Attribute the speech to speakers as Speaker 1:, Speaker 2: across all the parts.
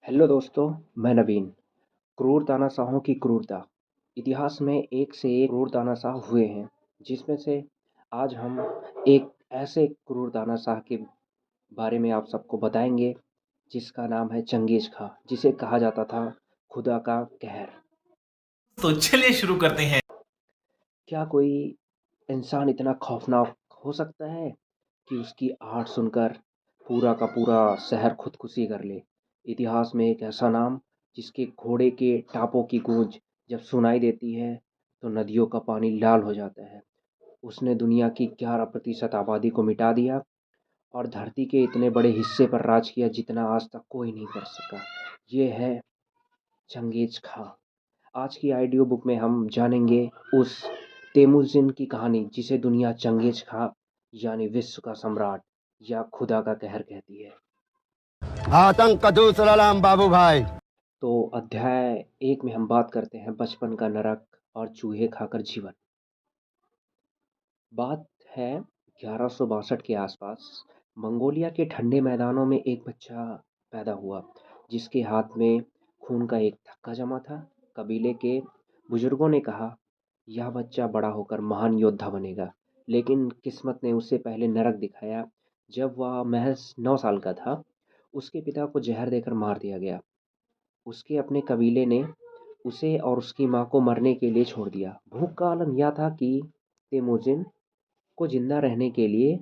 Speaker 1: Hello दोस्तों, मैं नवीन। क्रूर तानाशाहों की क्रूरता। इतिहास में एक से एक क्रूर तानाशाह हुए हैं, जिसमें से आज हम एक ऐसे क्रूर तानाशाह के बारे में आप सबको बताएंगे, जिसका नाम है चंगेज खां, जिसे कहा जाता था खुदा का कहर।
Speaker 2: तो चलिए शुरू करते हैं।
Speaker 1: क्या कोई इंसान इतना खौफनाक हो सकता है कि उसकी आहट सुनकर पूरा का पूरा शहर खुदकुशी कर ले? इतिहास में एक ऐसा नाम जिसके घोड़े के टापों की गूंज जब सुनाई देती है तो नदियों का पानी लाल हो जाता है। उसने दुनिया की 11% आबादी को मिटा दिया और धरती के इतने बड़े हिस्से पर राज किया जितना आज तक कोई नहीं कर सका। ये है चंगेज खां। आज की ऑडियो बुक में हम जानेंगे उस तेमुजिन की कहानी जिसे दुनिया चंगेज खां यानी विश्व का सम्राट या खुदा का कहर कहती है।
Speaker 3: आतंक का दूसरा नाम बाबू भाई।
Speaker 1: तो अध्याय 1 में हम बात करते हैं बचपन का नरक और चूहे खाकर जीवन। बात है 1162 के आसपास। मंगोलिया के ठंडे मैदानों में एक बच्चा पैदा हुआ, जिसके हाथ में खून का एक थक्का जमा था। कबीले के बुजुर्गों ने कहा, यह बच्चा बड़ा होकर महान योद्धा बनेगा। लेकिन किस्मत ने उसे पहले नरक दिखाया। जब वह महज 9 साल का था, उसके पिता को जहर देकर मार दिया गया। उसके अपने कबीले ने उसे और उसकी माँ को मरने के लिए छोड़ दिया। भूख का आलम यह था कि तेमुजिन को जिंदा रहने के लिए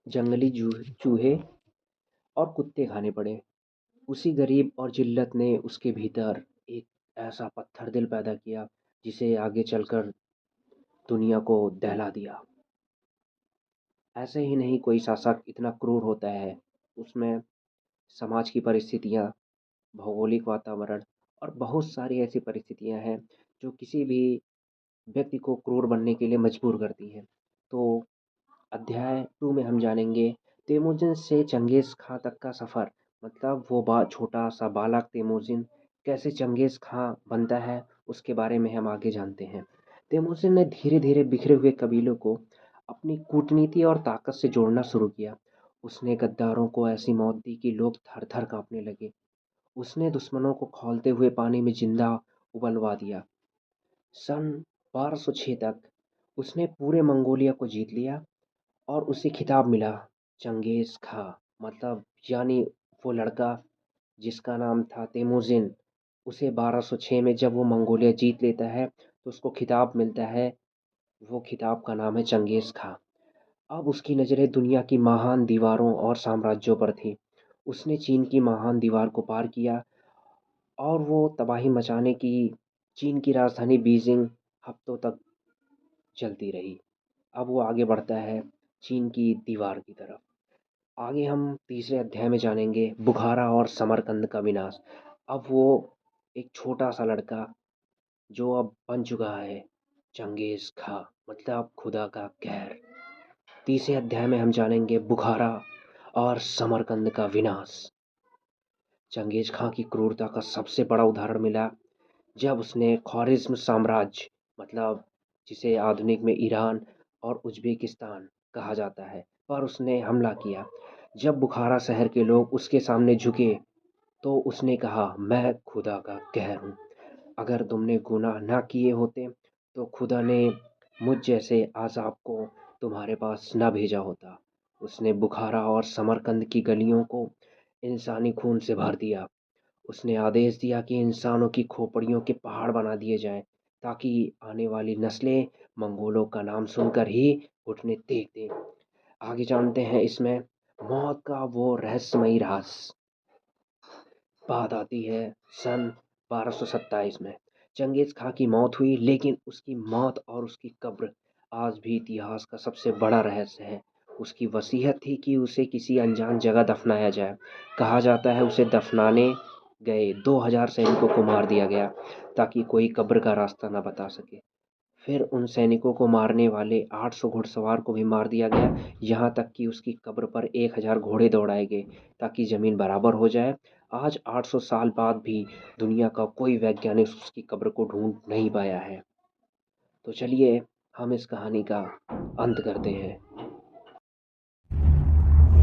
Speaker 1: जंगली चूहे और कुत्ते खाने पड़े। उसी गरीब और जिल्लत ने उसके भीतर एक ऐसा पत्थर दिल पैदा किया, जिसे आगे चलकर दुनिया को दहला दिया। ऐसे ही नहीं कोई शासक इतना क्रूर होता है, उसमें समाज की परिस्थितियाँ, भौगोलिक वातावरण और बहुत सारी ऐसी परिस्थितियाँ हैं जो किसी भी व्यक्ति को क्रूर बनने के लिए मजबूर करती हैं। तो अध्याय 2 में हम जानेंगे तेमुजिन से चंगेज़ खां तक का सफ़र। मतलब वो छोटा सा बालक तेमुजिन कैसे चंगेज़ खां बनता है, उसके बारे में हम आगे जानते हैं। तेमुजिन ने धीरे धीरे बिखरे हुए कबीलों को अपनी कूटनीति और ताकत से जोड़ना शुरू किया। उसने गद्दारों को ऐसी मौत दी कि लोग थर थर कांपने लगे। उसने दुश्मनों को खौलते हुए पानी में जिंदा उबलवा दिया। सन 1206 तक उसने पूरे मंगोलिया को जीत लिया और उसे खिताब मिला चंगेज़ खां। मतलब यानी वो लड़का जिसका नाम था तेमुजिन, उसे 1206 में जब वो मंगोलिया जीत लेता है तो उसको खिताब मिलता है। वो खिताब का नाम है चंगेज़ खां। अब उसकी नज़रें दुनिया की महान दीवारों और साम्राज्यों पर थी। उसने चीन की महान दीवार को पार किया और वो तबाही मचाने की चीन की राजधानी बीजिंग हफ्तों तक चलती रही। अब वो आगे बढ़ता है चीन की दीवार की तरफ। आगे हम तीसरे अध्याय में जानेंगे बुखारा और समरकंद का विनाश। अब वो एक छोटा सा लड़का जो अब बन चुका है चंगेज़ खां, मतलब खुदा का कहर। तीसरे अध्याय में हम जानेंगे बुखारा और समरकंद का विनाश। चंगेज़ खां की क्रूरता का सबसे बड़ा उदाहरण मिला जब उसने ख्वारिज़्म साम्राज्य, मतलब जिसे आधुनिक में ईरान और उज़्बेकिस्तान कहा जाता है, पर उसने हमला किया। जब बुखारा शहर के लोग उसके सामने झुके तो उसने कहा, मैं खुदा का कहर हूँ। अगर तुमने गुनाह ना किए होते तो खुदा ने मुझ जैसे आज़ाब को तुम्हारे पास ना भेजा होता। उसने बुखारा और समरकंद की गलियों को इंसानी खून से भर दिया। उसने आदेश दिया कि इंसानों की खोपड़ियों के पहाड़ बना दिए जाएं, ताकि आने वाली नस्लें मंगोलों का नाम सुनकर ही घुटने टेक दें। आगे जानते हैं इसमें मौत का वो रहस्यमयी राज। बात आती है सन 1227 में। चंगेज़ खां की मौत हुई, लेकिन उसकी मौत और उसकी कब्र आज भी इतिहास का सबसे बड़ा रहस्य है। उसकी वसीयत थी कि उसे किसी अनजान जगह दफनाया जाए। कहा जाता है उसे दफनाने गए 2000 सैनिकों को मार दिया गया ताकि कोई कब्र का रास्ता न बता सके। फिर उन सैनिकों को मारने वाले 800 घुड़सवार को भी मार दिया गया। यहाँ तक कि उसकी कब्र पर 1000 घोड़े दौड़ाए गए ताकि ज़मीन बराबर हो जाए। आज 800 साल बाद भी दुनिया का कोई वैज्ञानिक उसकी कब्र को ढूंढ नहीं पाया है। तो चलिए हम इस कहानी का अंत करते हैं।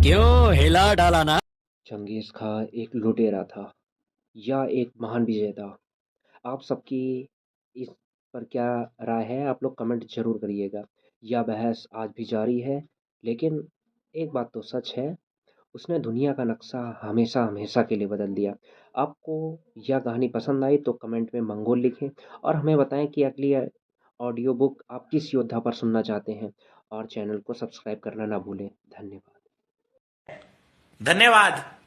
Speaker 3: क्यों हिला डाला ना।
Speaker 1: चंगेज़ खां एक लुटेरा था। या एक महान विजेता? आप सबकी इस पर क्या राय है? आप लोग कमेंट ज़रूर करिएगा। यह बहस आज भी जारी है, लेकिन एक बात तो सच है, उसने दुनिया का नक्शा हमेशा-हमेशा के लिए बदल दिया। आपको यह कहानी पसंद आई तो कमेंट में मंगोल लिखें और हमें बताएँ कि अगली ऑडियो बुक आप किस योद्धा पर सुनना चाहते हैं और चैनल को सब्सक्राइब करना ना भूलें। धन्यवाद।
Speaker 2: धन्यवाद।